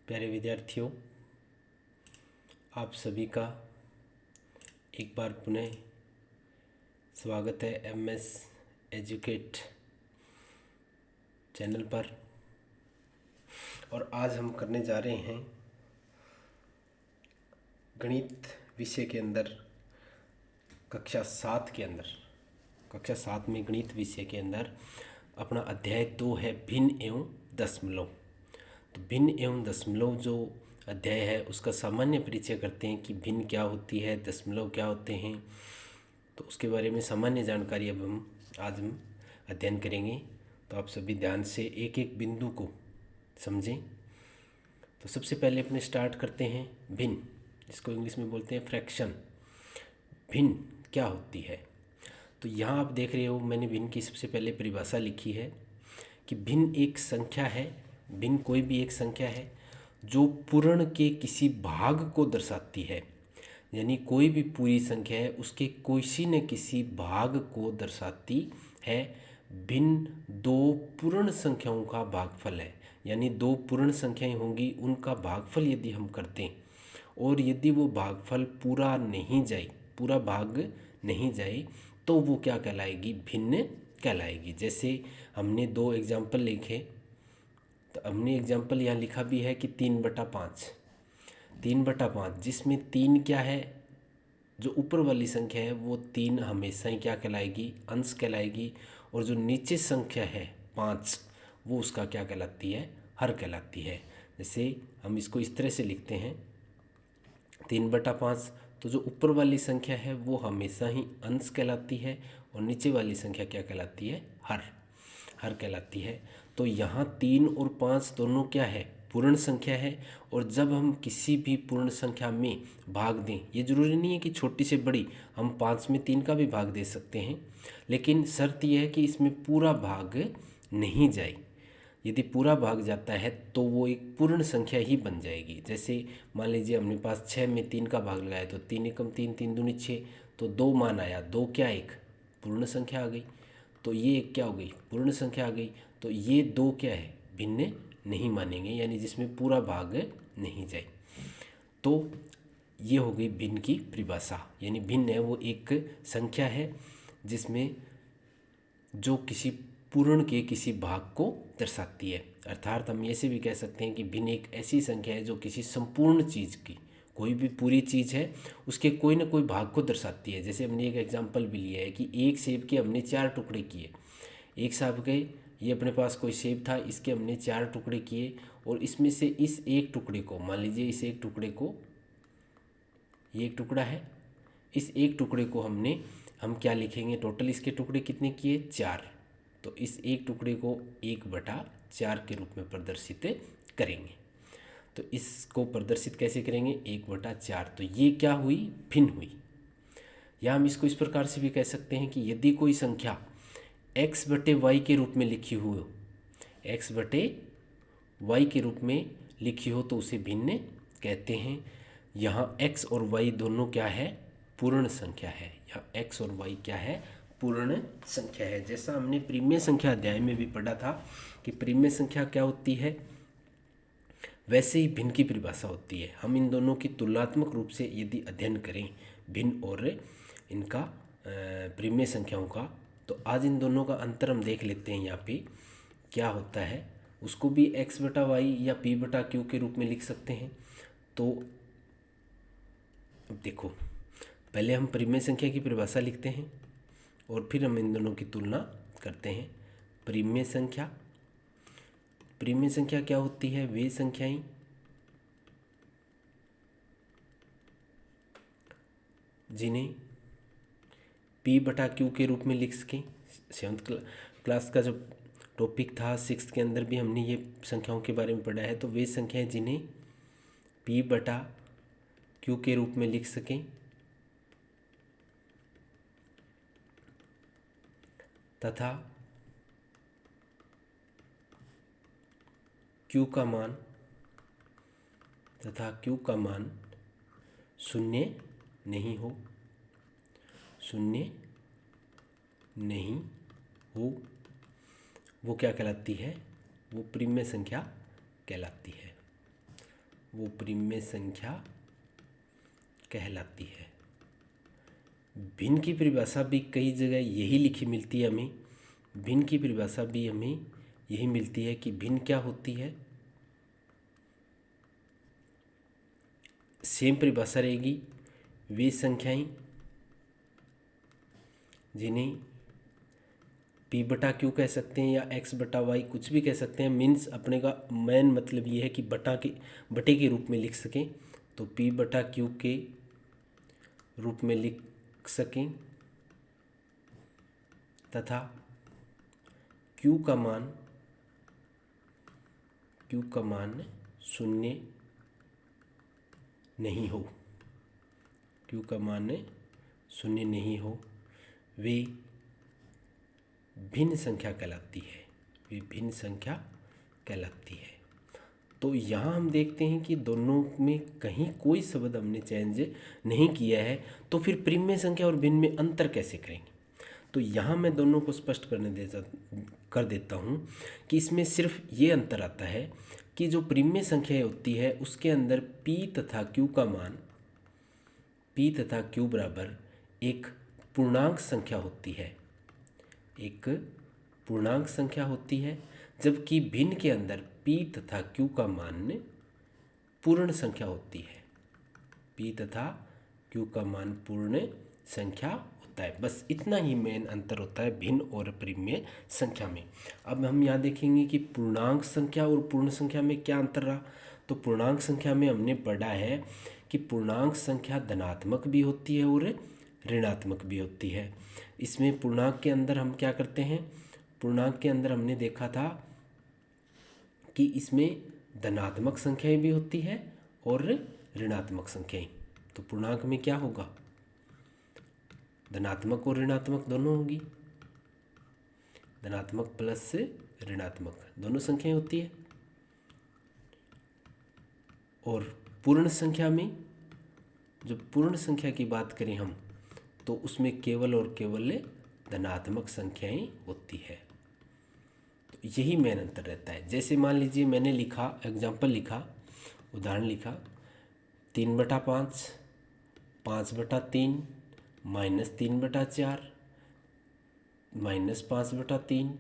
प्यारे विद्यार्थियों, आप सभी का एक बार पुनः स्वागत है एमएस एजुकेट चैनल पर। और आज हम करने जा रहे हैं गणित विषय के अंदर कक्षा 7 में गणित विषय के अंदर अपना अध्याय 2 है भिन्न एवं दशमलव। तो भिन्न एवं दशमलव जो अध्याय है उसका सामान्य परिचय करते हैं कि भिन्न क्या होती है, दशमलव क्या होते हैं। तो उसके बारे में सामान्य जानकारी अब आज हम अध्ययन करेंगे। तो आप सभी ध्यान से एक एक बिंदु को समझें। तो सबसे पहले अपने स्टार्ट करते हैं भिन्न, जिसको इंग्लिश में बोलते हैं फ्रैक्शन। भिन्न क्या होती है? तो यहाँ आप देख रहे हो मैंने भिन्न की सबसे पहले परिभाषा लिखी है कि भिन्न एक संख्या है, भिन्न कोई भी एक संख्या है जो पूर्ण के किसी भाग को दर्शाती है। यानी कोई भी पूरी संख्या है उसके किसी न किसी भाग को दर्शाती है। भिन्न दो पूर्ण संख्याओं का भागफल है। यानी दो पूर्ण संख्याएं होंगी, उनका भागफल यदि हम करते हैं और यदि वो भागफल पूरा भाग नहीं जाए तो वो क्या कहलाएगी? भिन्न कहलाएगी। जैसे हमने दो एग्जाम्पल लिखे, तो हमने एग्जाम्पल यहाँ लिखा भी है कि 3/5, 3/5, जिसमें 3 क्या है? जो ऊपर वाली संख्या है वो 3 हमेशा ही क्या कहलाएगी? अंश कहलाएगी। और जो नीचे संख्या है 5, वो उसका क्या कहलाती है? हर कहलाती है। जैसे हम इसको इस तरह से लिखते हैं 3/5, तो जो ऊपर वाली संख्या है वो हमेशा ही अंश कहलाती है और नीचे वाली संख्या क्या कहलाती है? हर कहलाती है। तो यहाँ 3 और 5 दोनों क्या है? पूर्ण संख्या है। और जब हम किसी भी पूर्ण संख्या में भाग दें, ये जरूरी नहीं है कि छोटी से बड़ी, हम 5 में 3 का भी भाग दे सकते हैं, लेकिन शर्त यह है कि इसमें पूरा भाग नहीं जाए। यदि पूरा भाग जाता है तो वो एक पूर्ण संख्या ही बन जाएगी। जैसे मान लीजिए हमने पास 6 में 3 का भाग लगाया, तो 3 एकम 3, 3 दूनी 6, तो 2 मान आया। 2 क्या? एक पूर्ण संख्या आ गई। तो ये एक क्या हो गई? पूर्ण संख्या आ गई। तो ये 2 क्या है? भिन्न नहीं मानेंगे, यानी जिसमें पूरा भाग नहीं जाए। तो ये हो गई भिन्न की परिभाषा। यानी भिन्न है वो एक संख्या है जिसमें जो किसी पूर्ण के किसी भाग को दर्शाती है। अर्थात हम ऐसे भी कह सकते हैं कि भिन्न एक ऐसी संख्या है जो किसी संपूर्ण चीज़ की, कोई भी पूरी चीज़ है उसके कोई ना कोई भाग को दर्शाती है। जैसे हमने एक एग्जांपल भी लिया है कि एक सेब के हमने 4 टुकड़े किए। एक सेब के, ये अपने पास कोई सेब था, इसके हमने 4 टुकड़े किए और इसमें से इस एक टुकड़े को, मान लीजिए इस एक टुकड़े को, ये एक टुकड़ा है, इस एक टुकड़े को हम क्या लिखेंगे? टोटल इसके टुकड़े कितने किए? 4। तो इस एक टुकड़े को 1/4 के रूप में प्रदर्शित करेंगे। तो इसको प्रदर्शित कैसे करेंगे? 1/4। तो ये क्या हुई? भिन्न हुई। या हम इसको इस प्रकार से भी कह सकते हैं कि यदि कोई संख्या x/y के रूप में लिखी हो, x/y के रूप में लिखी हो तो उसे भिन्न कहते हैं। यहाँ x और y दोनों क्या है? पूर्ण संख्या है। यहाँ x और y क्या है? पूर्ण संख्या है। जैसा हमने परिमेय संख्या अध्याय में भी पढ़ा था कि परिमेय संख्या क्या होती है, वैसे ही भिन्न की परिभाषा होती है। हम इन दोनों की तुलनात्मक रूप से यदि अध्ययन करें, भिन्न और इनका परिमेय संख्याओं का, तो आज इन दोनों का अंतर हम देख लेते हैं। यहाँ पे क्या होता है, उसको भी x/y या p/q के रूप में लिख सकते हैं। तो अब देखो, पहले हम परिमेय संख्या की परिभाषा लिखते हैं और फिर हम इन दोनों की तुलना करते हैं। परिमेय संख्या क्या होती है? वे संख्याएं जिन्हें p/q के रूप में लिख सकें। 7th क्लास का जो टॉपिक था 6th के अंदर भी हमने ये संख्याओं के बारे में पढ़ा है। तो वे संख्याएं जिन्हें p/q के रूप में लिख सकें तथा q का मान शून्य नहीं हो, वो क्या कहलाती है? वो परिमेय संख्या कहलाती है। वो प्रिम्य संख्या कहलाती है। भिन्न की परिभाषा भी कई जगह यही लिखी मिलती है हमें। भिन्न की परिभाषा भी हमें यही मिलती है कि भिन्न क्या होती है, सेम परिभाषा रहेगी। वे संख्याएं जिन्हें पी बटा क्यू कह सकते हैं या एक्स बटा वाई कुछ भी कह सकते हैं, मीन्स अपने का मेन मतलब ये है कि बटे के रूप में लिख सकें, तो पी बटा क्यू के रूप में लिख सकें तथा क्यू का मान शून्य नहीं हो, क्यू का मान शून्य नहीं हो, वे भिन्न संख्या कहलाती है, वे भिन्न संख्या कहलाती है। तो यहाँ हम देखते हैं कि दोनों में कहीं कोई शब्द हमने चेंज नहीं किया है, तो फिर प्रिम्य संख्या और भिन्न में अंतर कैसे करेंगे। तो यहाँ मैं दोनों को स्पष्ट कर देता हूँ कि इसमें सिर्फ ये अंतर आता है कि जो प्रिम्य संख्या होती है उसके अंदर p तथा q का मान, p तथा q बराबर एक पूर्णांक संख्या होती है, एक पूर्णांक संख्या होती है, जबकि भिन्न के अंदर p तथा q का मान पूर्ण संख्या होती है, p तथा q का मान पूर्ण संख्या होता है। बस इतना ही मेन अंतर होता है भिन्न और प्रिम्य संख्या में। अब हम यहाँ देखेंगे कि पूर्णांक संख्या और पूर्ण संख्या में क्या अंतर रहा। तो पूर्णांक संख्या में हमने पढ़ा है कि पूर्णांक संख्या धनात्मक भी होती है और ऋणात्मक भी होती है। इसमें पूर्णांक के अंदर हम क्या करते हैं, पूर्णांक के अंदर हमने देखा था कि इसमें धनात्मक संख्याएं भी होती है और ऋणात्मक संख्याएं। तो पूर्णांक में क्या होगा, धनात्मक और ऋणात्मक दोनों होगी, धनात्मक प्लस ऋणात्मक दोनों संख्याएं होती है। और पूर्ण संख्या में, जब पूर्ण संख्या की बात करें हम, तो उसमें केवल और केवल धनात्मक संख्याएं होती है। तो यही मेन अंतर रहता है। जैसे मान लीजिए मैंने लिखा, एग्जाम्पल लिखा, उदाहरण लिखा 3/5, 5/3, -3/4, -5/3,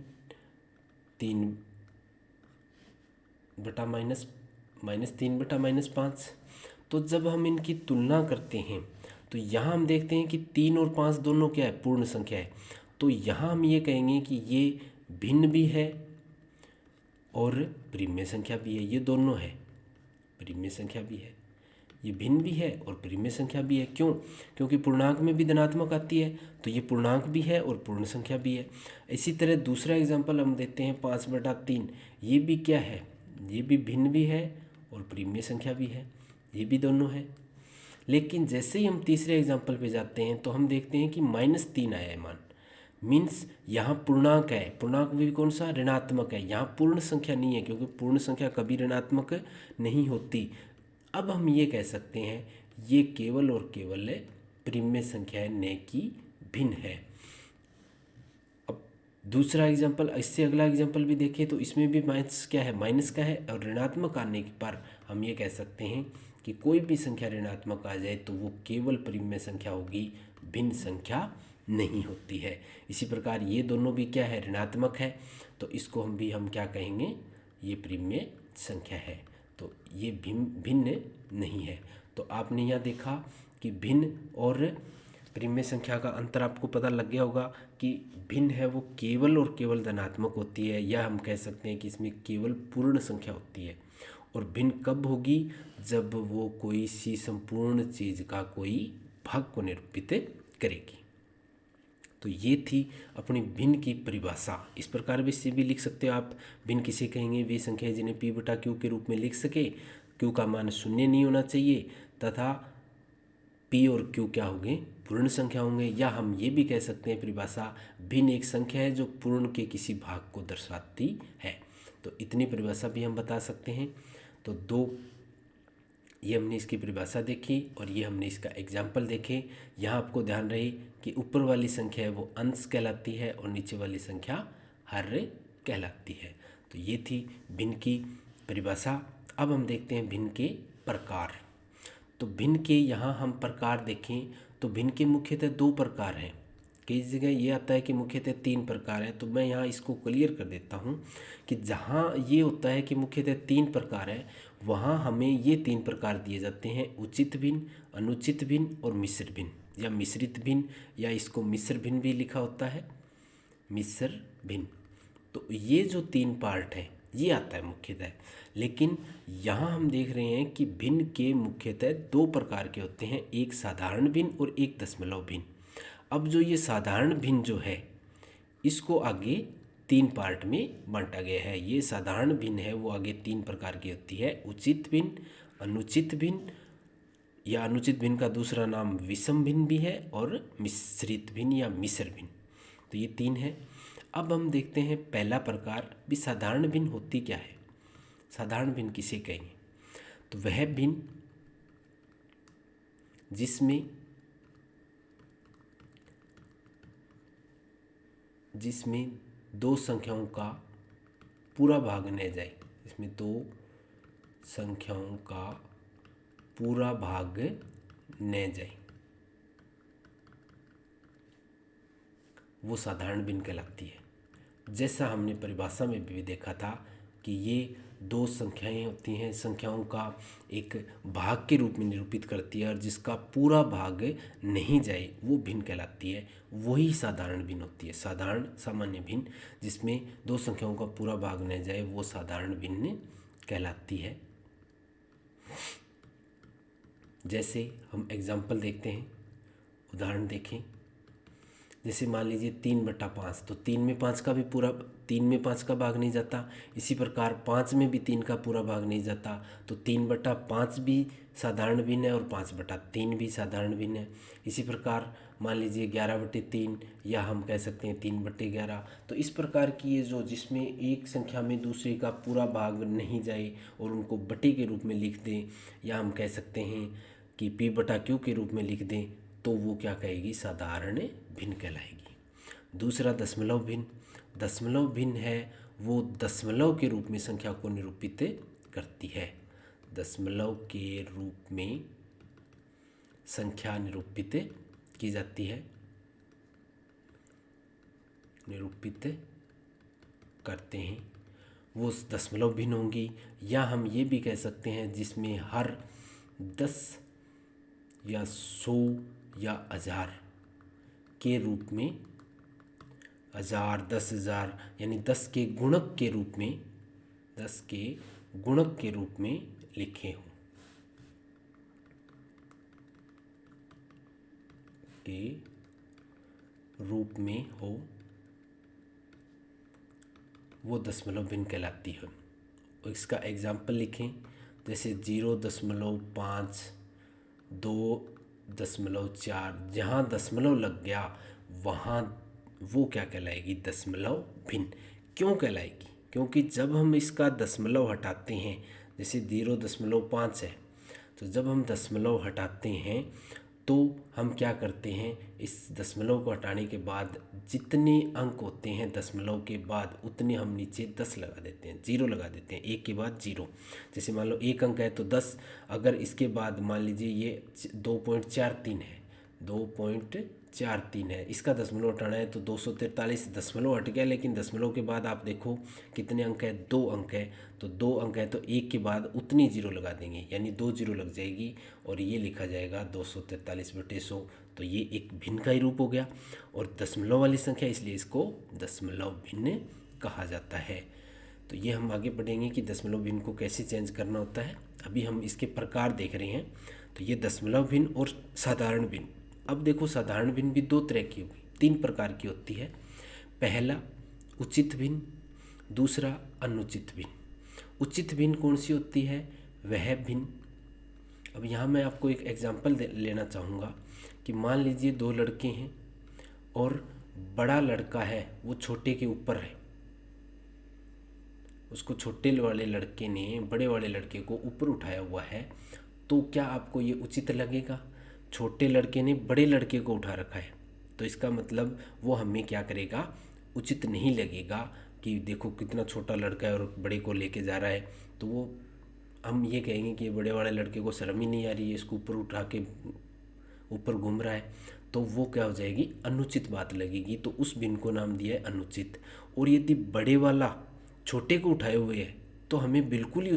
3/-5। तो जब हम इनकी तुलना करते हैं तो यहाँ हम देखते हैं कि 3 और 5 दोनों क्या है, पूर्ण संख्या है। तो यहाँ हम ये कहेंगे कि ये भिन्न भी है और प्रिम्य संख्या भी है, ये दोनों है, प्रिम्य संख्या भी है, ये भिन्न भी है और प्रिम्य संख्या भी है। क्यों? क्योंकि पूर्णांक में भी धनात्मक आती है, तो ये पूर्णांक भी है और पूर्ण संख्या भी है। इसी तरह दूसरा एग्जाम्पल हम देते हैं 5/3, ये भी क्या है, ये भी भिन्न भी है और प्रिम्य संख्या भी है, ये भी दोनों है। लेकिन जैसे ही हम तीसरे एग्जाम्पल पे जाते हैं तो हम देखते हैं कि -3 आया है मान, मीन्स यहाँ पूर्णांक है, पूर्णांक भी कौन सा, ऋणात्मक है, यहाँ पूर्ण संख्या नहीं है, क्योंकि पूर्ण संख्या कभी ऋणात्मक नहीं होती। अब हम ये कह सकते हैं ये केवल और केवल प्रिम्य संख्या है, न कि भिन्न है। अब दूसरा एग्जाम्पल, इससे अगला एग्जाम्पल भी देखें तो इसमें भी माइनस क्या है, माइनस का है, और ऋणात्मक आने पर हम ये कह सकते हैं कि कोई भी संख्या ऋणात्मक आ जाए तो वो केवल प्रिम्य संख्या होगी, भिन्न संख्या नहीं होती है। इसी प्रकार ये दोनों भी क्या है, ऋणात्मक है, तो इसको हम क्या कहेंगे, ये प्रिम्य संख्या है, तो ये भिन्न नहीं है। तो आपने यहाँ देखा कि भिन्न और प्रिम्य संख्या का अंतर आपको पता लग गया होगा कि भिन्न है वो केवल और केवल धनात्मक होती है, या हम कह सकते हैं कि इसमें केवल पूर्ण संख्या होती है। और भिन्न कब होगी, जब वो कोई सी संपूर्ण चीज़ का कोई भाग को निरूपित करेगी। तो ये थी अपनी भिन्न की परिभाषा। इस प्रकार भी से भी लिख सकते हो आप, भिन्न किसे कहेंगे, वे संख्या जिन्हें p बटा q के रूप में लिख सके, q का मान शून्य नहीं होना चाहिए, तथा p और q क्या होंगे, पूर्ण संख्या होंगे। या हम ये भी कह सकते हैं परिभाषा, भिन्न एक संख्या है जो पूर्ण के किसी भाग को दर्शाती है। तो इतनी परिभाषा भी हम बता सकते हैं। तो दो ये हमने इसकी परिभाषा देखी और ये हमने इसका एग्जाम्पल देखे। यहाँ आपको ध्यान रहे कि ऊपर वाली संख्या है वो अंश कहलाती है और नीचे वाली संख्या हर कहलाती है। तो ये थी भिन्न की परिभाषा। अब हम देखते हैं भिन्न के प्रकार। तो भिन्न के यहाँ हम प्रकार देखें तो भिन्न के मुख्यतः 2 प्रकार हैं। कई जगह ये आता है कि मुख्यतः 3 प्रकार हैं, तो मैं यहाँ इसको क्लियर कर देता हूँ कि जहाँ ये होता है कि मुख्यतः 3 प्रकार है, वहाँ हमें ये 3 प्रकार दिए जाते हैं: उचित भिन्न, अनुचित भिन्न और मिश्र भिन्न, या मिश्रित भिन्न, या इसको मिश्र भिन्न भी लिखा होता है, मिश्र भिन्न। तो ये जो 3 पार्ट हैं ये आता है मुख्यतः। लेकिन यहाँ हम देख रहे हैं कि भिन्न के मुख्यतः 2 प्रकार के होते हैं, एक साधारण भिन्न और एक दशमलव भिन्न। अब जो ये साधारण भिन्न जो है इसको आगे 3 पार्ट में बांटा गया है। ये साधारण भिन्न है वो आगे 3 प्रकार की होती है: उचित भिन्न, अनुचित भिन्न, या अनुचित भिन्न का दूसरा नाम विषम भिन्न भी है, और मिश्रित भिन्न या मिश्र भिन्न। तो ये 3 है। अब हम देखते हैं पहला प्रकार भी साधारण भिन्न होती क्या है। साधारण भिन्न किसे कहेंगे? तो वह भिन्न जिसमें 2 संख्याओं का पूरा भाग न जाए, इसमें 2 संख्याओं का पूरा भाग न जाए, वो साधारण भिन्न कहलाती है। जैसा हमने परिभाषा में भी देखा था कि ये 2 संख्याएं होती हैं, संख्याओं का एक भाग के रूप में निरूपित करती है, और जिसका पूरा भाग नहीं जाए वो भिन्न कहलाती है, वही साधारण भिन्न होती है। साधारण सामान्य भिन्न जिसमें 2 संख्याओं का पूरा भाग न जाए वो साधारण भिन्न कहलाती है। जैसे हम एग्जाम्पल देखते हैं, उदाहरण देखें। जैसे मान लीजिए 3/5, तो 3 में 5 का भी पूरा 3 में 5 का भाग नहीं जाता। इसी प्रकार 5 में भी 3 का पूरा भाग नहीं जाता, तो 3/5 भी साधारण भिन्न है और 5/3 भी साधारण भिन्न है। इसी प्रकार मान लीजिए 11/3, या हम कह सकते हैं 3/11। तो इस प्रकार की ये जो जिसमें एक संख्या में दूसरे का पूरा भाग नहीं जाए और उनको बटे के रूप में लिख दें, या हम कह सकते हैं कि P/Q के रूप में लिख दें, तो वो क्या कहेगी? साधारण भिन्न कहलाएगी। दूसरा दशमलव भिन्न। दशमलव भिन्न है वो दशमलव के रूप में संख्या को निरूपित करती है। दशमलव के रूप में संख्या निरूपित की जाती है, निरूपित करते हैं, वो दशमलव भिन्न होंगी। या हम ये भी कह सकते हैं जिसमें हर 10 या 100 या 1000 के रूप में, 1000, 10,000 यानी 10 के गुणक के रूप में, 10 के गुणक के रूप में लिखे हों, के रूप में हो, वो दशमलव भिन्न कहलाती है। और इसका एग्जाम्पल लिखें, जैसे 0.5, 2.4, जहाँ दशमलव लग गया वहाँ वो क्या कहलाएगी? दशमलव भिन्न। क्यों कहलाएगी? क्योंकि जब हम इसका दशमलव हटाते हैं, जैसे 0.5 है, तो जब हम दशमलव हटाते हैं तो हम क्या करते हैं? इस दशमलव को हटाने के बाद जितने अंक होते हैं दशमलव के बाद, उतने हम नीचे 10 लगा देते हैं, 0 लगा देते हैं, एक के बाद 0। जैसे मान लो 1 अंक है तो 10, अगर इसके बाद मान लीजिए ये 2.43 है, 2.43 है, इसका दशमलव हटाना है तो 243 दशमलव हट गया, लेकिन दशमलव के बाद आप देखो कितने अंक है? 2 अंक है, तो 2 अंक है तो 1 के बाद उतनी 0 लगा देंगे, यानी 2 0 लग जाएगी और ये लिखा जाएगा 243/100। तो ये एक भिन्न का ही रूप हो गया, और दशमलव वाली संख्या इसलिए इसको दशमलव भिन्न कहा जाता है। तो ये हम आगे पढ़ेंगे कि दशमलव भिन्न को कैसे चेंज करना होता है। अभी हम इसके प्रकार देख रहे हैं। तो ये दशमलव भिन्न और साधारण भिन्न। अब देखो साधारण भिन्न भी 2 तरह की होगी, 3 प्रकार की होती है। पहला उचित भिन्न, दूसरा अनुचित भिन्न। उचित भिन्न कौन सी होती है? वह भिन्न। अब यहाँ मैं आपको एक एग्जाम्पल लेना चाहूँगा कि मान लीजिए 2 लड़के हैं और बड़ा लड़का है वो छोटे के ऊपर है, उसको छोटे वाले लड़के ने बड़े वाले लड़के को ऊपर उठाया हुआ है, तो क्या आपको ये उचित लगेगा? छोटे लड़के ने बड़े लड़के को उठा रखा है, तो इसका मतलब वो हमें क्या करेगा? उचित नहीं लगेगा कि देखो कितना छोटा लड़का है और बड़े को लेके जा रहा है, तो वो हम ये कहेंगे कि ये बड़े वाले लड़के को शर्म ही नहीं आ रही है, इसको ऊपर उठा के ऊपर घूम रहा है, तो वो क्या हो जाएगी, अनुचित बात लगेगी। तो उस भिन्न को नाम दिया है अनुचित। और यदि बड़े वाला छोटे को उठाए हुए है तो हमें बिल्कुल ही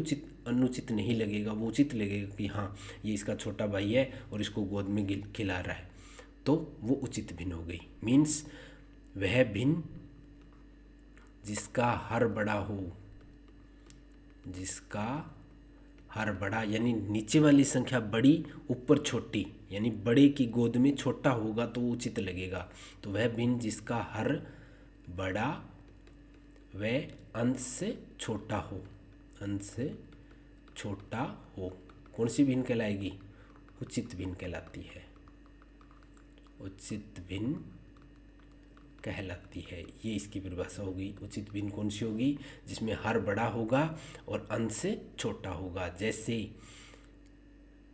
अनुचित नहीं लगेगा, वो उचित लगेगा कि हाँ ये इसका छोटा भाई है और इसको गोद में खिला रहा है, तो वो उचित भिन्न हो गई। मीन्स वह भिन्न जिसका हर बड़ा हो, जिसका हर बड़ा यानी नीचे वाली संख्या बड़ी ऊपर छोटी, यानी बड़े की गोद में छोटा होगा तो वो उचित लगेगा। तो वह भिन्न जिसका हर बड़ा व अंश से छोटा हो, अंश से छोटा हो, कौन सी भिन्न कहलाएगी, उचित भिन्न कहलाती है, उचित भिन्न कहलाती है। ये इसकी परिभाषा होगी। उचित भिन्न कौन सी होगी, जिसमें हर बड़ा होगा और अंश से छोटा होगा। जैसे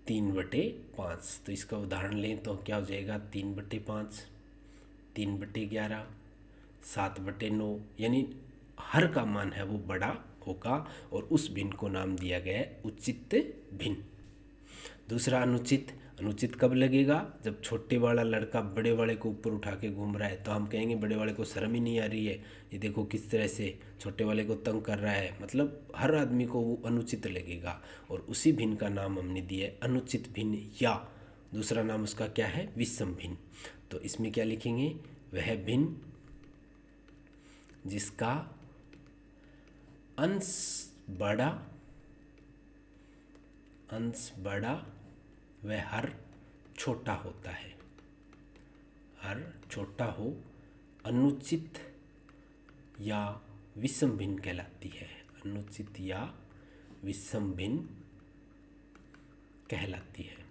3/5, तो इसका उदाहरण लें तो क्या हो जाएगा, 3/5, 3/11, 7/9, यानी हर का मान है वो बड़ा होगा और उस भिन्न को नाम दिया गया है उचित भिन्न। दूसरा अनुचित। अनुचित कब लगेगा, जब छोटे वाला लड़का बड़े वाले को ऊपर उठा के घूम रहा है, तो हम कहेंगे बड़े वाले को शर्म ही नहीं आ रही है, ये देखो किस तरह से छोटे वाले को तंग कर रहा है, मतलब हर आदमी को वो अनुचित लगेगा। और उसी भिन्न का नाम हमने दिया है अनुचित भिन्न, या दूसरा नाम उसका क्या है, विषम भिन्न। तो इसमें क्या लिखेंगे, वह भिन्न जिसका अंश बड़ा वह हर छोटा होता है, हर छोटा हो, अनुचित या विषम भिन्न कहलाती है, अनुचित या विषम भिन्न कहलाती है।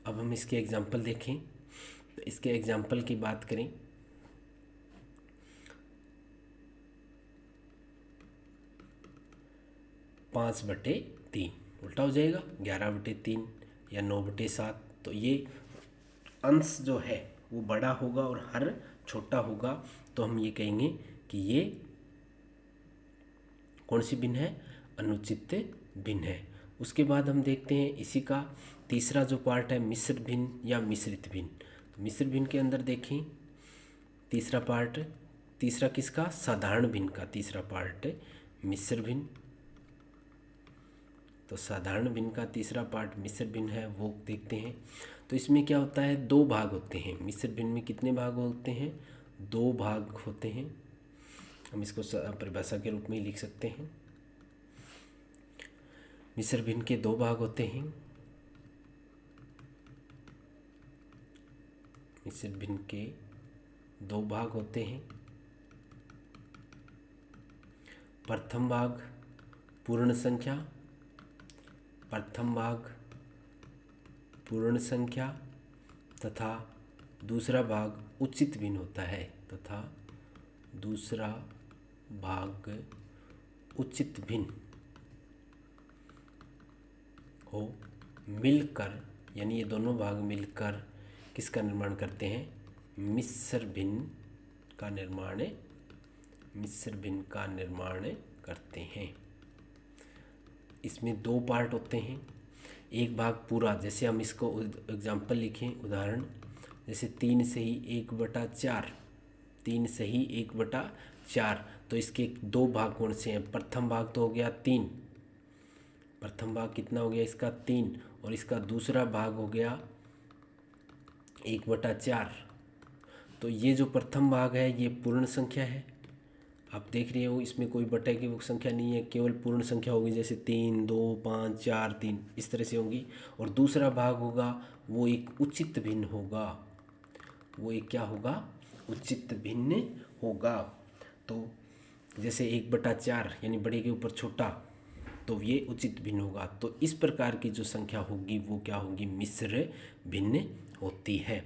अब हम इसके एग्जाम्पल देखें। तो इसके एग्जाम्पल की बात करें, 5/3 उल्टा हो जाएगा 11/3 या 9/7। तो ये अंश जो है वो बड़ा होगा और हर छोटा होगा, तो हम ये कहेंगे कि ये कौन सी भिन्न है, अनुचित भिन्न है। उसके बाद हम देखते हैं इसी का तीसरा जो पार्ट है, मिश्र भिन्न या मिश्रित भिन्न। तो मिश्र भिन्न के अंदर देखें तीसरा पार्ट, तीसरा किसका, साधारण भिन्न का तीसरा पार्ट है मिश्र भिन्न। तो साधारण भिन्न का तीसरा पार्ट मिश्र भिन्न है, वो देखते हैं। तो इसमें क्या होता है, 2 भाग होते हैं। मिश्र भिन्न में कितने भाग होते हैं, 2 भाग होते हैं। हम इसको परिभाषा के रूप में ही लिख सकते हैं। मिश्र भिन्न के 2 भाग होते हैं। मिश्र भिन्न के 2 भाग होते हैं। प्रथम भाग पूर्ण संख्या, प्रथम भाग पूर्ण संख्या तथा दूसरा भाग उचित भिन्न होता है, तथा दूसरा भाग उचित भिन्न हो मिलकर, यानी ये दोनों भाग मिलकर किसका निर्माण करते हैं, मिश्र भिन्न का निर्माण, मिश्र भिन्न का निर्माण करते हैं। इसमें 2 पार्ट होते हैं। एक भाग पूरा, जैसे हम इसको एग्जाम्पल लिखें, उदाहरण जैसे 3 से ही 1/4, 3 से ही 1/4। तो इसके 2 भाग कौन से हैं, प्रथम भाग तो हो गया 3, प्रथम भाग कितना हो गया इसका 3, और इसका दूसरा भाग हो गया 1/4। तो ये जो प्रथम भाग है ये पूर्ण संख्या है, आप देख रहे हो इसमें कोई बटे की संख्या नहीं है, केवल पूर्ण संख्या होगी, जैसे 3, 2, 5, 4, 3 इस तरह से होंगी। और दूसरा भाग होगा वो एक उचित भिन्न होगा, वो एक क्या होगा, उचित भिन्न होगा। तो जैसे 1/4 यानी बड़े के ऊपर छोटा, तो ये उचित भिन्न होगा। तो इस प्रकार की जो संख्या होगी वो क्या होगी, मिश्र भिन्न होती है।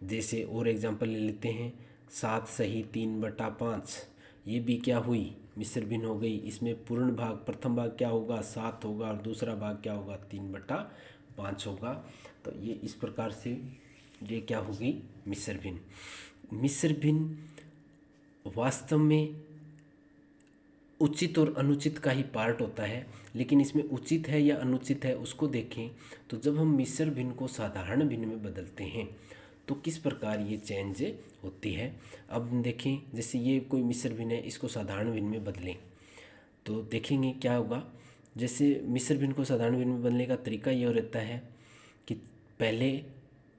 जैसे और एग्जांपल ले लेते हैं, 7 सही 3/5, ये भी क्या हुई, मिश्र भिन्न हो गई। इसमें पूर्ण भाग प्रथम भाग क्या होगा, 7 होगा, और दूसरा भाग क्या होगा, 3/5 होगा। तो ये इस प्रकार से ये क्या होगी, मिश्र भिन्न। मिश्र भिन्न वास्तव में उचित और अनुचित का ही पार्ट होता है, लेकिन इसमें उचित है या अनुचित है उसको देखें तो जब हम मिश्र भिन्न को साधारण भिन्न में बदलते हैं तो किस प्रकार ये चेंज होती है। अब देखें, जैसे ये कोई मिश्र भिन्न है, इसको साधारण भिन्न में बदलें तो देखेंगे क्या होगा। जैसे मिश्र भिन्न को साधारण भिन्न में बदलने का तरीका ये रहता है कि पहले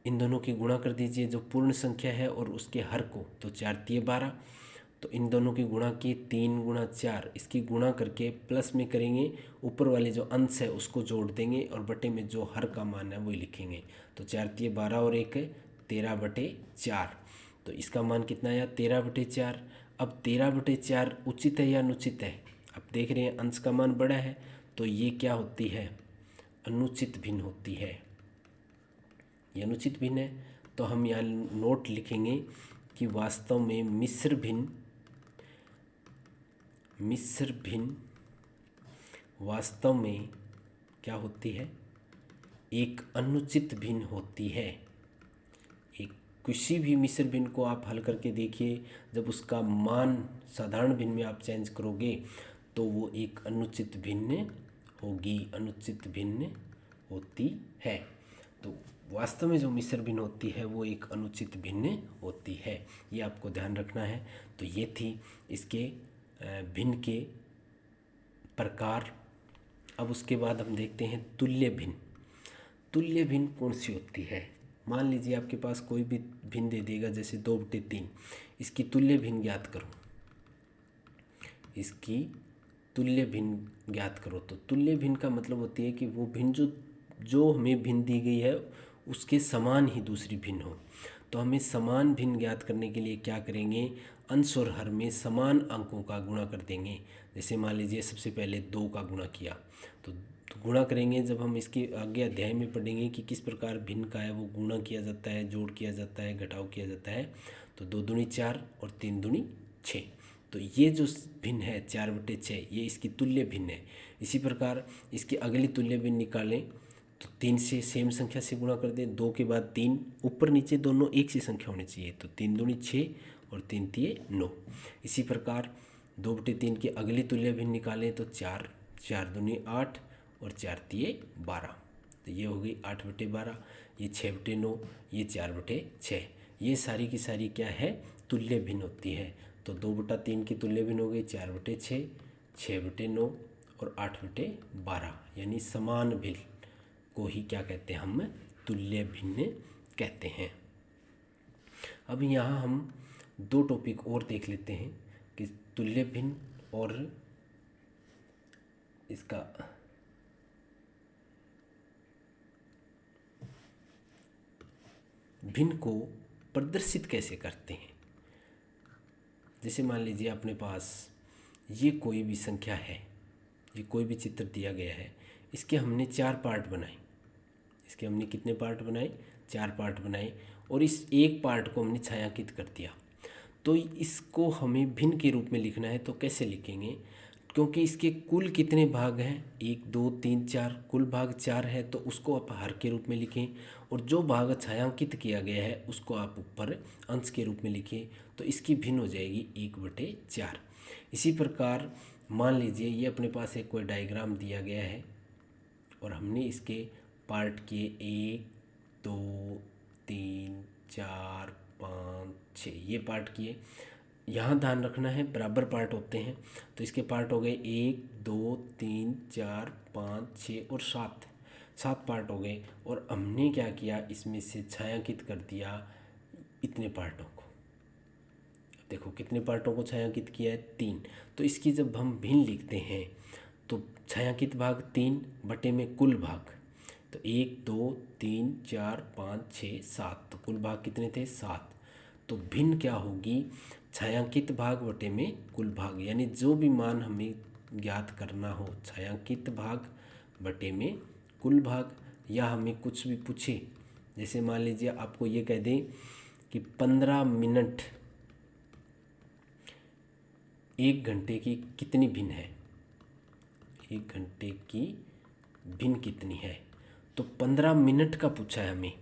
इन दोनों की गुणा कर दीजिए, जो पूर्ण संख्या है और उसके हर को, तो 4 तिये 12, तो इन दोनों की गुणा की 3 गुणा 4, इसकी गुणा करके प्लस में करेंगे, ऊपर वाले जो अंश है उसको जोड़ देंगे और बटे में जो हर का मान है वही लिखेंगे। तो 4 तिये 12 और 1 13/4, तो इसका मान कितना आया 13/4। अब 13/4 उचित है या अनुचित है, अब देख रहे हैं अंश का मान बड़ा है तो ये क्या होती है, अनुचित भिन्न होती है। ये अनुचित भिन्न है तो हम यहाँ नोट लिखेंगे कि वास्तव में मिश्र भिन्न वास्तव में क्या होती है, एक अनुचित भिन्न होती है। एक किसी भी मिश्र भिन्न को आप हल करके देखिए, जब उसका मान साधारण भिन्न में आप चेंज करोगे तो वो एक अनुचित भिन्न होगी, अनुचित भिन्न होती है। तो वास्तव में जो मिश्र भिन्न होती है वो एक अनुचित भिन्न होती है, ये आपको ध्यान रखना है। तो ये थी इसके भिन्न के प्रकार। अब उसके बाद हम देखते हैं तुल्य भिन्न। तुल्य भिन्न कौन सी होती है। मान लीजिए आपके पास कोई भी भिन्न दे देगा, जैसे 2/3, इसकी तुल्य भिन्न ज्ञात करो, इसकी तुल्य भिन्न ज्ञात करो। तो तुल्य भिन्न का मतलब होती है कि वो भिन्न जो हमें भिन्न दी गई है उसके समान ही दूसरी भिन्न हो। तो हमें समान भिन्न ज्ञात करने के लिए क्या करेंगे, अंश और हर में समान अंकों का गुणा कर देंगे। जैसे मान लीजिए सबसे पहले 2 का गुणा किया तो गुणा करेंगे। जब हम इसके आगे अध्याय में पढ़ेंगे कि किस प्रकार भिन्न का है वो गुणा किया जाता है, जोड़ किया जाता है, घटाव किया जाता है। तो 2 दूनी 4 और 3 दूनी 6, तो ये जो भिन्न है 4/6 ये इसकी तुल्य भिन्न है। इसी प्रकार इसकी अगली तुल्य भिन्न निकालें तो 3 से सेम संख्या से गुणा कर दें, 2 के बाद 3, ऊपर नीचे दोनों एक सी संख्या होनी चाहिए। तो 3 दूनी 6 और 3 तिये 9। इसी प्रकार 2/3 की अगली तुल्य भिन्न निकालें तो 4, 4 दूनी 8 और 4 तिये 12, तो ये हो गई 8/12। ये 6/9, ये 4/6, ये सारी की सारी क्या है, तुल्य भिन्न होती है। तो 2/3 की तुल्य भिन्न हो गई 4/6, 6/9 और 8/12, यानी समान भिन्न को ही क्या कहते हैं, हम तुल्य भिन्न कहते हैं। अब यहाँ हम 2 टॉपिक और देख लेते हैं कि तुल्य भिन्न और इसका भिन्न को प्रदर्शित कैसे करते हैं। जैसे मान लीजिए अपने पास ये कोई भी संख्या है, ये कोई भी चित्र दिया गया है, इसके हमने 4 पार्ट बनाए। इसके हमने कितने पार्ट बनाए, 4 पार्ट बनाए, और इस एक पार्ट को हमने छायांकित कर दिया। तो इसको हमें भिन्न के रूप में लिखना है, तो कैसे लिखेंगे, क्योंकि इसके कुल कितने भाग हैं, 1 2 3 4, कुल भाग 4 है, तो उसको आप हर के रूप में लिखें, और जो भाग छायांकित किया गया है उसको आप ऊपर अंश के रूप में लिखें, तो इसकी भिन्न हो जाएगी 1/4। इसी प्रकार मान लीजिए ये अपने पास एक कोई डायग्राम दिया गया है और हमने इसके पार्ट किए 1 2 3 4 5 6, ये पार्ट किए। यहाँ ध्यान रखना है बराबर पार्ट होते हैं, तो इसके पार्ट हो गए 1 2 3 4 5 6 और 7 पार्ट हो गए। और हमने क्या किया, इसमें से छायांकित कर दिया इतने पार्टों को। देखो कितने पार्टों को छायांकित किया है, 3। तो इसकी जब हम भिन्न लिखते हैं तो छायांकित भाग 3 बटे में कुल भाग, तो 1 2 3 4 5 6 7, तो कुल भाग कितने थे, 7। तो भिन्न क्या होगी, छायांकित भाग बटे में कुल भाग, यानी जो भी मान हमें ज्ञात करना हो, छायांकित भाग बटे में कुल भाग। या हमें कुछ भी पूछे, जैसे मान लीजिए आपको ये कह दें कि 15 मिनट 1 घंटे की कितनी भिन्न है, 1 घंटे की भिन्न कितनी है, तो 15 मिनट का पूछा है हमें,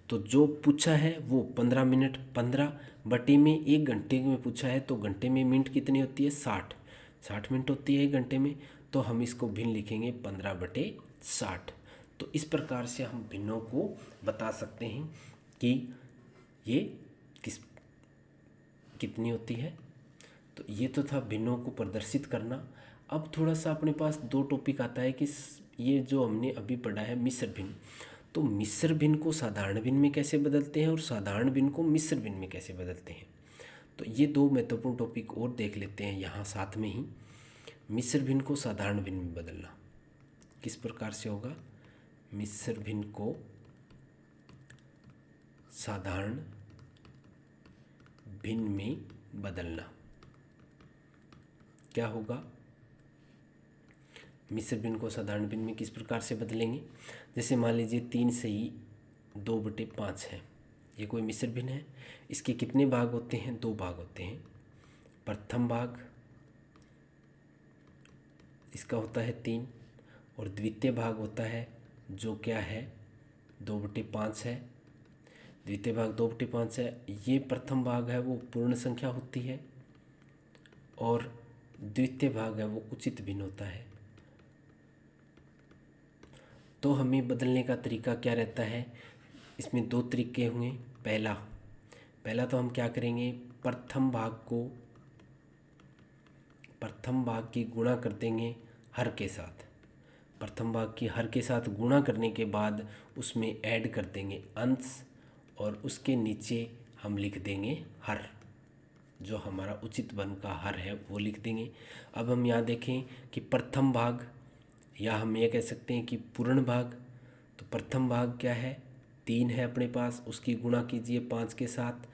तो जो पूछा है वो 15 मिनट, 15 बटे में 1 घंटे में पूछा है, तो घंटे में मिनट कितनी होती है, 60। 60 मिनट होती है 1 घंटे में, तो हम इसको भिन्न लिखेंगे 15/60। तो इस प्रकार से हम भिन्नों को बता सकते हैं कि ये कितनी होती है। तो ये तो था भिन्नों को प्रदर्शित करना। अब थोड़ा सा अपने पास दो टॉपिक आता है कि ये जो हमने अभी पढ़ा है मिश्र भिन्न, तो मिश्र भिन्न को साधारण भिन्न में कैसे बदलते हैं और साधारण भिन्न को मिश्र भिन्न में कैसे बदलते हैं। तो ये दो महत्वपूर्ण टॉपिक और देख लेते हैं यहाँ साथ में ही। मिश्र भिन्न को साधारण भिन्न में बदलना किस प्रकार से होगा। मिश्र भिन्न को साधारण भिन्न में बदलना क्या होगा। मिश्र भिन्न को साधारण भिन्न में किस प्रकार से बदलेंगे। जैसे मान लीजिए 3 से ही 2/5 है, ये कोई मिश्र भिन्न है। इसके कितने भाग होते हैं, 2 भाग होते हैं। प्रथम भाग इसका होता है 3 और द्वितीय भाग होता है जो क्या है 2/5 है। द्वितीय भाग 2/5 है। ये प्रथम भाग है वो पूर्ण संख्या होती है और द्वितीय भाग है वो उचित भिन्न होता है। तो हमें बदलने का तरीका क्या रहता है, इसमें 2 तरीके होंगे। पहला तो हम क्या करेंगे, प्रथम भाग की गुणा कर देंगे हर के साथ। प्रथम भाग की हर के साथ गुणा करने के बाद उसमें ऐड कर देंगे अंश और उसके नीचे हम लिख देंगे हर, जो हमारा उचित वन का हर है वो लिख देंगे। अब हम यहाँ देखें कि प्रथम भाग, या हम ये कह सकते हैं कि पूर्ण भाग। तो प्रथम भाग क्या है 3 है अपने पास, उसकी गुणा कीजिए 5 के साथ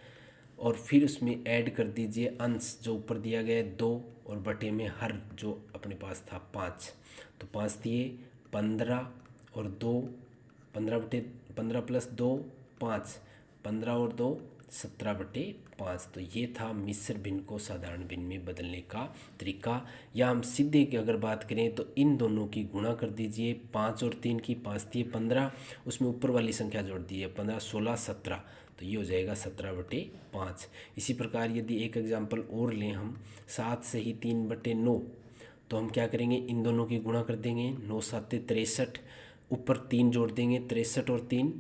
और फिर उसमें ऐड कर दीजिए अंश जो ऊपर दिया गया है 2 और बटे में हर जो अपने पास था 5। तो 5 दिए 15 और 2 15 प्लस 2 5, 15 और 2 17/5। तो ये था मिश्र भिन्न को साधारण भिन्न में बदलने का तरीका। या हम सीधे की अगर बात करें तो इन दोनों की गुणा कर दीजिए 5 और 3 की, 5 दिए 15, उसमें ऊपर वाली संख्या जोड़ दीजिए 15 16 17, तो ये हो जाएगा 17/5। इसी प्रकार यदि एक एग्जाम्पल और लें हम 7 से ही 3/9, तो हम क्या करेंगे इन दोनों की गुणा कर देंगे 9 7 63, ऊपर 3 जोड़ देंगे 63 और 3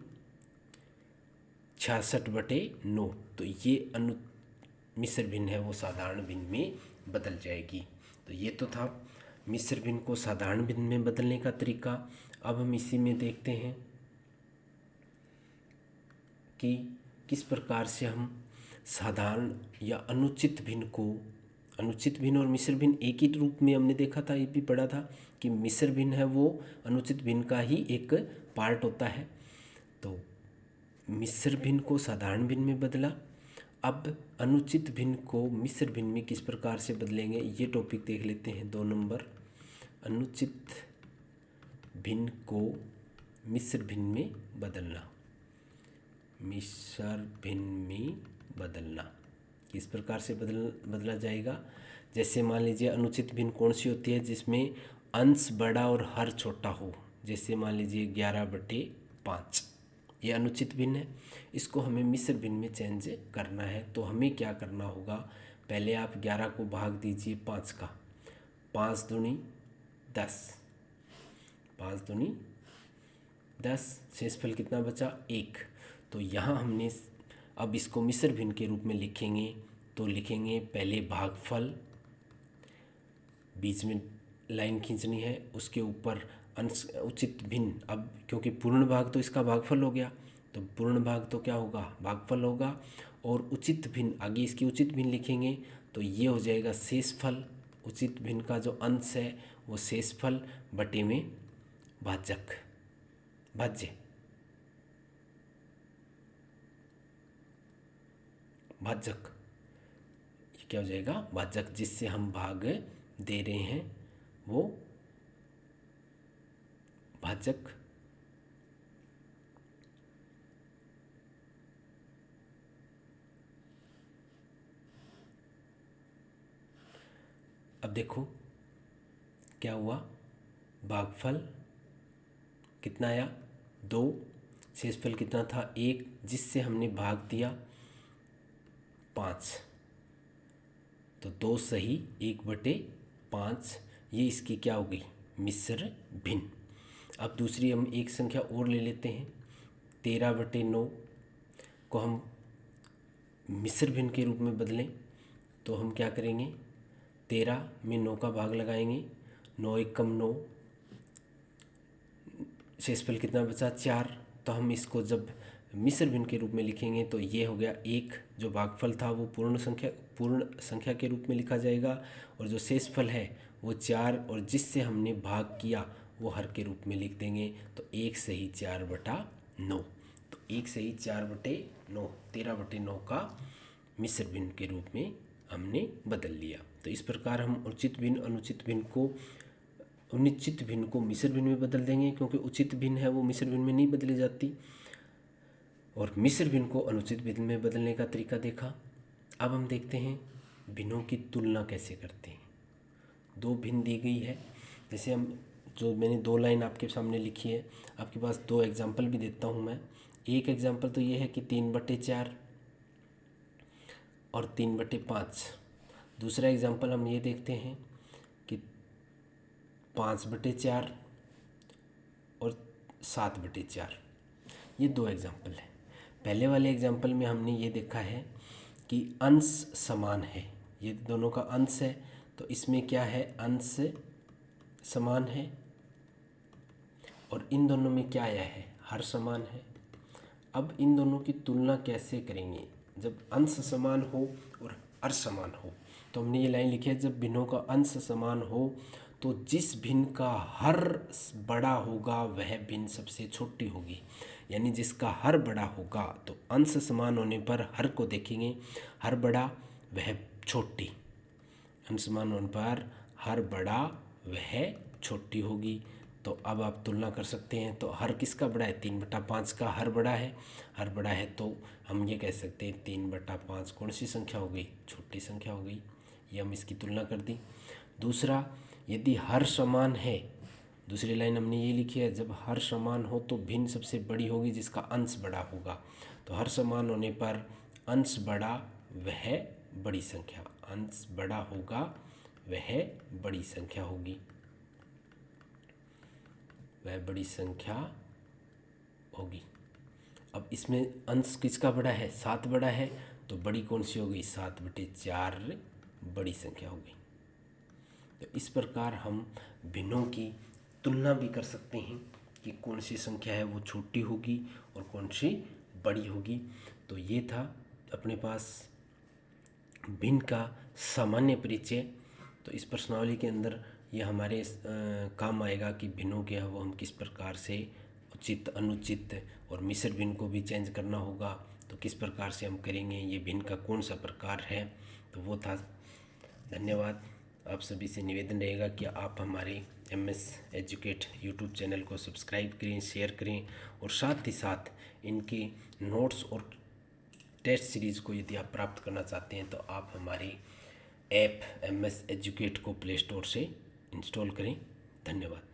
66/9। तो ये मिश्र भिन्न है वो साधारण भिन्न में बदल जाएगी। तो ये तो था मिश्र भिन्न को साधारण भिन्न में बदलने का तरीका। अब हम इसी में देखते हैं कि किस प्रकार से हम साधारण या अनुचित भिन्न और मिश्र भिन्न एक ही रूप में हमने देखा था, ये भी पढ़ा था कि मिश्र भिन्न है वो अनुचित भिन्न का ही एक पार्ट होता है। तो मिश्र भिन्न को साधारण भिन्न में बदला। अब अनुचित भिन्न को मिश्र भिन्न में किस प्रकार से बदलेंगे ये टॉपिक देख लेते हैं। 2 नंबर, अनुचित भिन्न को मिश्र भिन्न में बदलना। मिश्र भिन्न में बदलना किस प्रकार से बदला जाएगा। जैसे मान लीजिए अनुचित भिन्न कौन सी होती है, जिसमें अंश बड़ा और हर छोटा हो। जैसे मान लीजिए 11/5, ये अनुचित भिन्न है। इसको हमें मिश्र भिन्न में चेंज करना है। तो हमें क्या करना होगा, पहले आप 11 को भाग दीजिए 5 का, 5 दूनी 10, 5 दूनी 10, शेषफल कितना बचा 1। तो यहाँ हमने अब इसको मिश्र भिन्न के रूप में लिखेंगे। तो लिखेंगे पहले भागफल, बीच में लाइन खींचनी है, उसके ऊपर अंश उचित भिन्न। अब क्योंकि पूर्ण भाग तो इसका भागफल हो गया, तो पूर्ण भाग तो क्या होगा भागफल होगा, और उचित भिन्न आगे इसकी उचित भिन्न लिखेंगे। तो ये हो जाएगा शेषफल, उचित भिन्न का जो अंश है वो शेषफल बटे में भाज्य, भाजक, ये क्या हो जाएगा भाजक, जिससे हम भाग दे रहे हैं वो भाजक। अब देखो क्या हुआ, भागफल कितना आया 2, शेषफल कितना था 1, जिससे हमने भाग दिया 5। तो 2 सही 1/5। 5, ये इसकी क्या हो गई, मिश्र भिन्न। अब दूसरी हम एक संख्या और ले लेते हैं, 13/9 को हम मिश्र भिन्न के रूप में बदलें तो हम क्या करेंगे, 13 में 9 का भाग लगाएंगे, 9 एक कम 9, शेषफल कितना बचा 4। तो हम इसको जब मिश्र भिन्न के रूप में लिखेंगे तो ये हो गया 1, जो भागफल था वो पूर्ण संख्या के रूप में लिखा जाएगा, और जो शेषफल है वो 4, और जिससे हमने भाग किया वो हर के रूप में लिख देंगे। तो 1 सही 4/9, तो 1 सही 4/9, 13/9 का मिश्र भिन्न के रूप में हमने बदल लिया। तो इस प्रकार हम उचित भिन्न अनुचित भिन्न को, अनिश्चित भिन्न को मिश्र भिन्न में बदल देंगे, क्योंकि उचित भिन्न है वो मिश्र भिन्न में नहीं बदली जाती, और मिश्र भिन्न को अनुचित भिन्न में बदलने का तरीका देखा। अब हम देखते हैं भिन्नों की तुलना कैसे करते हैं। दो भिन्न दी गई है, जैसे हम जो मैंने 2 लाइन आपके सामने लिखी है, आपके पास 2 एग्जाम्पल भी देता हूँ मैं। एक एग्जाम्पल तो ये है कि 3/4 और 3/5। दूसरा एग्जाम्पल हम ये देखते हैं कि 5/4 और 7/4। ये 2 एग्जाम्पल है। पहले वाले एग्जाम्पल में हमने ये देखा है कि अंश समान है, ये दोनों का अंश है, तो इसमें क्या है, अंश समान है, और इन दोनों में क्या आया है, हर समान है। अब इन दोनों की तुलना कैसे करेंगे, जब अंश समान हो और हर समान हो। तो हमने ये लाइन लिखी है, जब भिन्नों का अंश समान हो तो जिस भिन्न का हर बड़ा होगा वह भिन्न सबसे छोटी होगी। यानी जिसका हर बड़ा होगा तो अंश समान होने पर हर को देखेंगे, हर बड़ा वह छोटी, अंश समान होने पर हर बड़ा वह छोटी होगी। तो अब आप तुलना कर सकते हैं, तो हर किसका बड़ा है, 3/5 का हर बड़ा है, हर बड़ा है तो हम ये कह सकते हैं 3/5 कौन सी संख्या हो गई, छोटी संख्या हो गई। ये हम इसकी तुलना कर दी। दूसरा, यदि हर समान है, दूसरी लाइन हमने ये लिखी है, जब हर समान हो तो भिन्न सबसे बड़ी होगी जिसका अंश बड़ा होगा। तो हर समान होने पर अंश बड़ा वह बड़ी संख्या, अंश बड़ा होगा वह बड़ी संख्या होगी, वह बड़ी संख्या होगी। अब इसमें अंश किसका बड़ा है, 7 बड़ा है, तो बड़ी कौन सी होगी, 7/4 बड़ी संख्या होगी। तो इस प्रकार हम भिन्नों की तुलना भी कर सकते हैं कि कौन सी संख्या है वो छोटी होगी और कौन सी बड़ी होगी। तो ये था अपने पास भिन्न का सामान्य परिचय। तो इस प्रश्नावली के अंदर ये हमारे काम आएगा कि भिन्नों के वो हम किस प्रकार से उचित अनुचित और मिश्र भिन्न को भी चेंज करना होगा, तो किस प्रकार से हम करेंगे, ये भिन्न का कौन सा प्रकार है। तो वो था। धन्यवाद। आप सभी से निवेदन रहेगा कि आप हमारे MS एजुकेट यूट्यूब चैनल को सब्सक्राइब करें, शेयर करें, और साथ ही साथ इनके नोट्स और टेस्ट सीरीज़ को यदि आप प्राप्त करना चाहते हैं तो आप हमारी ऐप MS एजुकेट को प्ले स्टोर से इंस्टॉल करें। धन्यवाद।